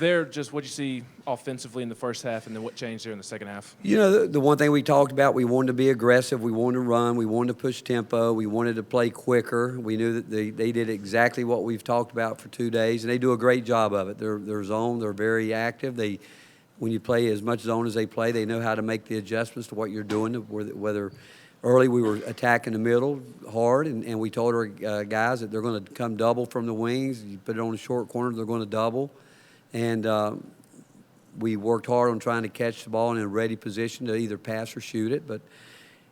there, just what you see offensively in the first half, and then what changed there in the second half? You know, the one thing we talked about, we wanted to be aggressive, we wanted to run, we wanted to push tempo, we wanted to play quicker. We knew that they did exactly what we've talked about for 2 days, and they do a great job of it. They're zone, they're very active. When you play as much zone as they play, they know how to make the adjustments to what you're doing, whether early we were attacking the middle hard, and we told our guys that they're going to come double from the wings. You put it on the short corner, they're going to double. And we worked hard on trying to catch the ball in a ready position to either pass or shoot it. But,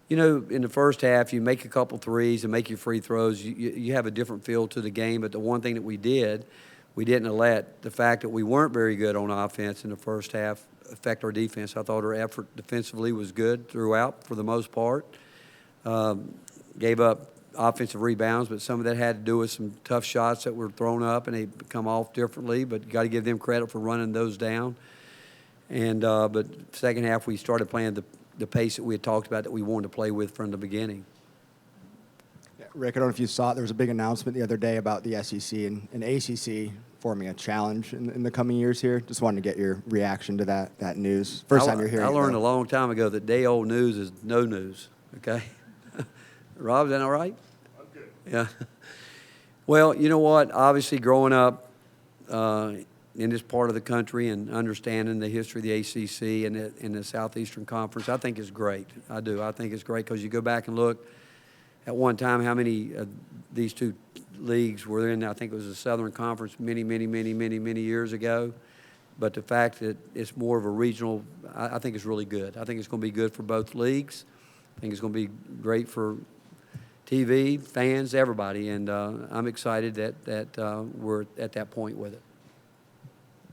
you know, in the first half, you make a couple threes and make your free throws. You have a different feel to the game. But the one thing that we didn't let the fact that we weren't very good on offense in the first half affect our defense. I thought our effort defensively was good throughout for the most part. Gave up offensive rebounds, but some of that had to do with some tough shots that were thrown up, and they come off differently, but you got to give them credit for running those down. And but second half, we started playing the pace that we had talked about that we wanted to play with from the beginning. Yeah, Rick, I don't know if you saw it. There was a big announcement the other day about the SEC and ACC forming a challenge in the coming years here. Just wanted to get your reaction to that news. First time you're hearing it. I learned a long time ago that day-old news is no news, okay? Rob, is that all right? I'm good. Yeah. Well, you know what? Obviously, growing up in this part of the country and understanding the history of the ACC and in the Southeastern Conference, I think is great. I do. I think it's great because you go back and look at one time how many of these two leagues were in. I think it was the Southern Conference many years ago. But the fact that it's more of a regional, I think it's really good. I think it's going to be good for both leagues. I think it's going to be great for TV, fans, everybody, and I'm excited that we're at that point with it.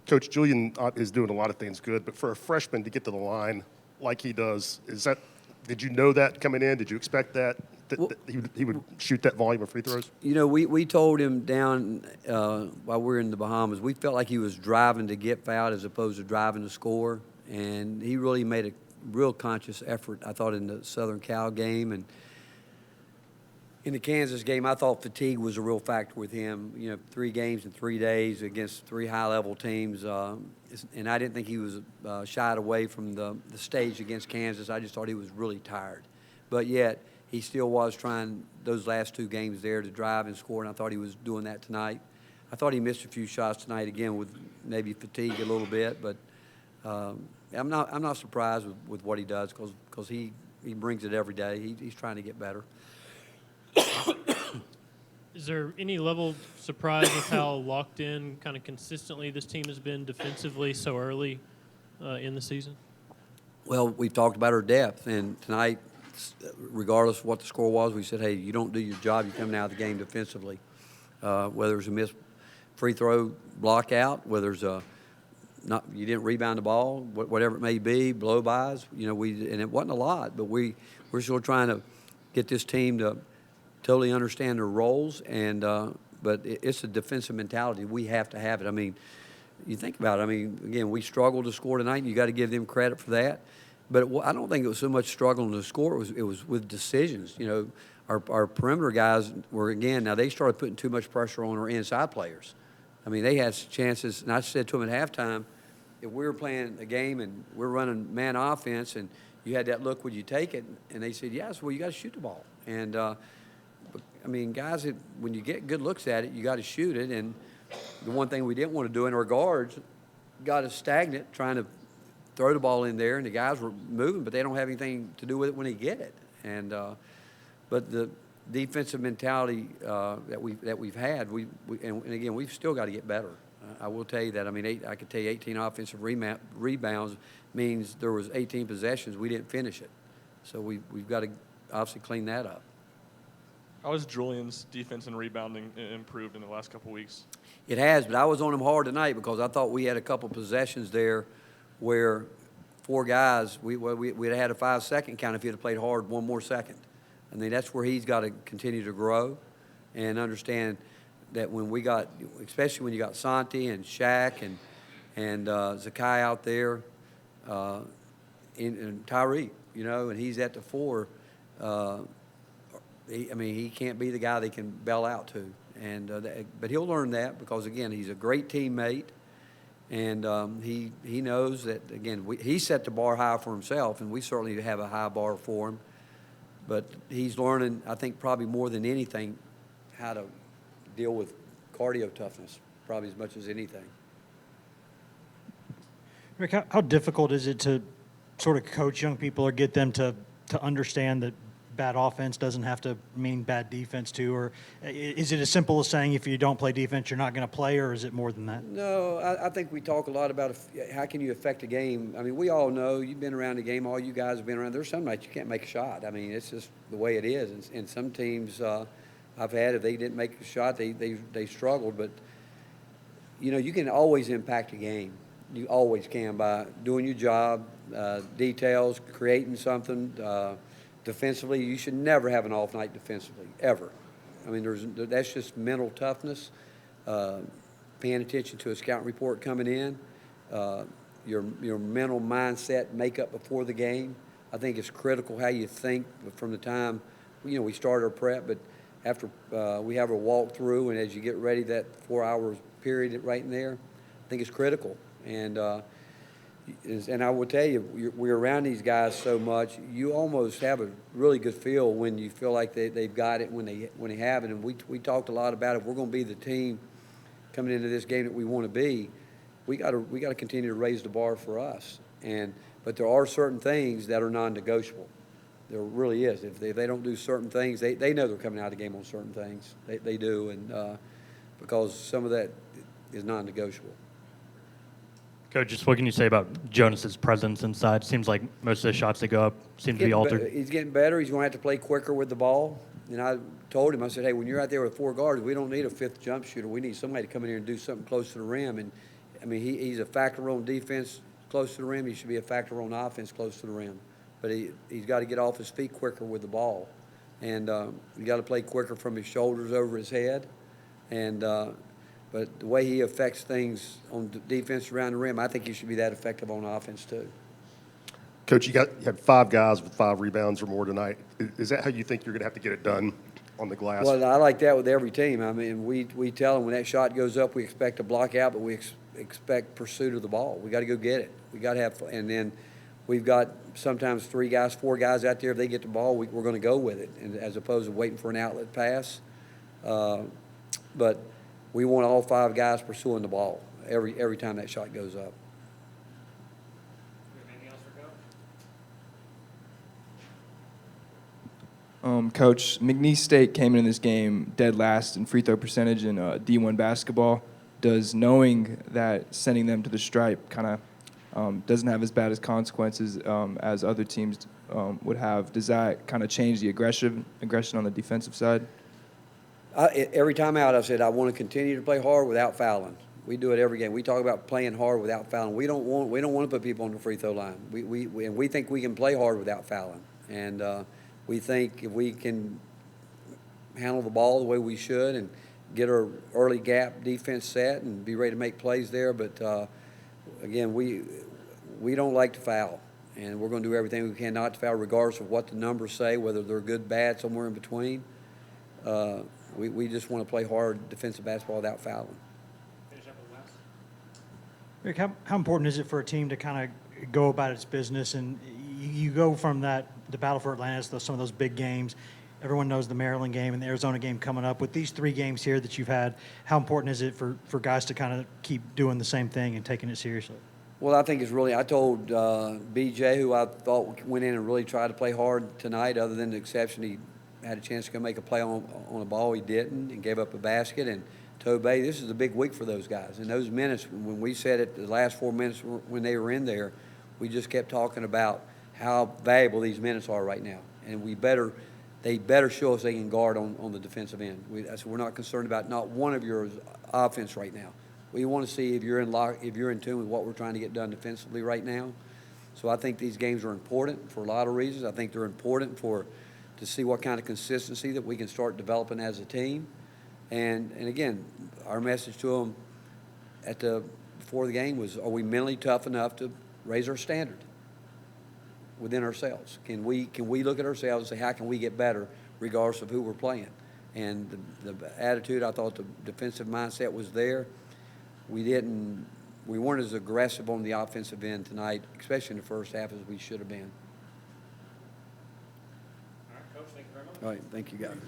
Coach, Julian is doing a lot of things good, but for a freshman to get to the line like he does, did you know that coming in? Did you expect that he would shoot that volume of free throws? You know, we told him down while we were in the Bahamas, we felt like he was driving to get fouled as opposed to driving to score, and he really made a real conscious effort, I thought, in the Southern Cal game. And in the Kansas game, I thought fatigue was a real factor with him. You know, 3 games in 3 days against 3 high-level teams. And I didn't think he was shied away from the stage against Kansas. I just thought he was really tired. But yet, he still was trying those last 2 games there to drive and score, and I thought he was doing that tonight. I thought he missed a few shots tonight, again, with maybe fatigue a little bit. But I'm not surprised with what he does because he brings it every day. He's trying to get better. Is there any level of surprise with how locked in kind of consistently this team has been defensively so early in the season? Well, we've talked about our depth, and tonight, regardless of what the score was, we said, hey, you don't do your job, you're coming out of the game defensively. Whether it's a missed free throw block out, whether it's you didn't rebound the ball, whatever it may be, blow-bys, you know, and it wasn't a lot, but we're still trying to get this team to totally understand their roles, and but it's a defensive mentality. We have to have it. I mean, you think about it. I mean, again, we struggled to score tonight, and you got to give them credit for that. But I don't think it was so much struggling to score. It was with decisions. You know, our perimeter guys were, again, now they started putting too much pressure on our inside players. I mean, they had chances, and I said to them at halftime, if we were playing a game and we're running man offense and you had that look, would you take it? And they said, yes, well, you got to shoot the ball. And I mean, guys, when you get good looks at it, you got to shoot it. And the one thing we didn't want to do in our guards got us stagnant trying to throw the ball in there, and the guys were moving, but they don't have anything to do with it when they get it. And but the defensive mentality that we've had, and again, we've still got to get better. I will tell you that. I mean, I could tell you 18 offensive rebounds means there was 18 possessions. We didn't finish it. So we've got to obviously clean that up. How has Julian's defense and rebounding improved in the last couple weeks? It has, but I was on him hard tonight because I thought we had a couple possessions there where 4 guys, we'd have had a 5-second count if he'd have played hard 1 more second. I mean, that's where he's got to continue to grow and understand that when we got, especially when you got Santi and Shaq and Zakai out there, and Tyree, you know, and he's at the 4. He can't be the guy they can bail out to, but he'll learn that because, again, he's a great teammate, And he knows that, again, he set the bar high for himself, and we certainly have a high bar for him. But he's learning, I think, probably more than anything, how to deal with cardio toughness, probably as much as anything. Rick, how difficult is it to sort of coach young people or get them to understand that bad offense doesn't have to mean bad defense too? Or is it as simple as saying if you don't play defense, you're not going to play, or is it more than that? No, I think we talk a lot about how can you affect a game. I mean, we all know, you've been around the game, all you guys have been around. There's some nights you can't make a shot. I mean, it's just the way it is. And some teams I've had, if they didn't make a shot, they struggled. But, you know, you can always impact a game. You always can by doing your job, details, creating something. Defensively, you should never have an off night defensively, ever. I mean, that's just mental toughness, paying attention to a scouting report coming in, your mental mindset makeup before the game. I think it's critical how you think from the time, you know, we start our prep, but after we have a walkthrough and as you get ready, that 4 hours period right in there, I think it's critical. And I will tell you, we're around these guys so much, you almost have a really good feel when you feel like they've got it when they have it. And we talked a lot about if we're going to be the team coming into this game that we want to be, we got to continue to raise the bar for us. But there are certain things that are non-negotiable. There really is. If they don't do certain things, they know they're coming out of the game on certain things. They do, and because some of that is non-negotiable. Coach, just what can you say about Jonas's presence inside? Seems like most of the shots that go up seem to be altered. He's getting better. He's going to have to play quicker with the ball. And I told him, I said, hey, when you're out there with 4 guards, we don't need a 5th jump shooter. We need somebody to come in here and do something close to the rim. And, I mean, he's a factor on defense close to the rim. He should be a factor on offense close to the rim. But he's got to get off his feet quicker with the ball. And he's got to play quicker from his shoulders over his head. And but the way he affects things on defense around the rim, I think he should be that effective on offense too. Coach, you had 5 guys with 5 rebounds or more tonight. Is that how you think you're going to have to get it done on the glass? Well, I like that with every team. I mean, we tell them when that shot goes up, we expect a block out, but we expect pursuit of the ball. We got to go get it. We got to have, and then we've got sometimes 3 guys, 4 guys out there. If they get the ball, we're going to go with it, and as opposed to waiting for an outlet pass. But we want all 5 guys pursuing the ball every time that shot goes up. Coach, McNeese State came in this game dead last in free throw percentage in D1 basketball. Does knowing that sending them to the stripe kind of doesn't have as bad as consequences as other teams would have, does that kind of change the aggression on the defensive side? Every time out, I said I want to continue to play hard without fouling. We do it every game. We talk about playing hard without fouling. We don't want to put people on the free throw line. We think we can play hard without fouling, and we think if we can handle the ball the way we should and get our early gap defense set and be ready to make plays there. But again, we don't like to foul, and we're going to do everything we can not to foul, regardless of what the numbers say, whether they're good, bad, somewhere in between. We just want to play hard defensive basketball without fouling. Rick, how important is it for a team to kind of go about its business? And you go from the battle for Atlanta, some of those big games. Everyone knows the Maryland game and the Arizona game coming up. With these 3 games here that you've had, how important is it for guys to kind of keep doing the same thing and taking it seriously? Well, I think it's really, I told BJ, who I thought went in and really tried to play hard tonight, other than the exception he had a chance to go make a play on a ball, he didn't, and gave up a basket. And Tobey, this is a big week for those guys. And those minutes, when we said it, the last 4 minutes when they were in there, we just kept talking about how valuable these minutes are right now. And they better show us they can guard on the defensive end. So we're not concerned about not one of your offense right now. We want to see if you're in tune with what we're trying to get done defensively right now. So I think these games are important for a lot of reasons. I think they're important to see what kind of consistency that we can start developing as a team. And again, our message to them before the game was, are we mentally tough enough to raise our standard within ourselves? Can we look at ourselves and say, how can we get better regardless of who we're playing? And the attitude, I thought the defensive mindset was there. We didn't we weren't as aggressive on the offensive end tonight, especially in the first half, as we should have been. All right, Coach, thank you very much. All right, thank you, guys.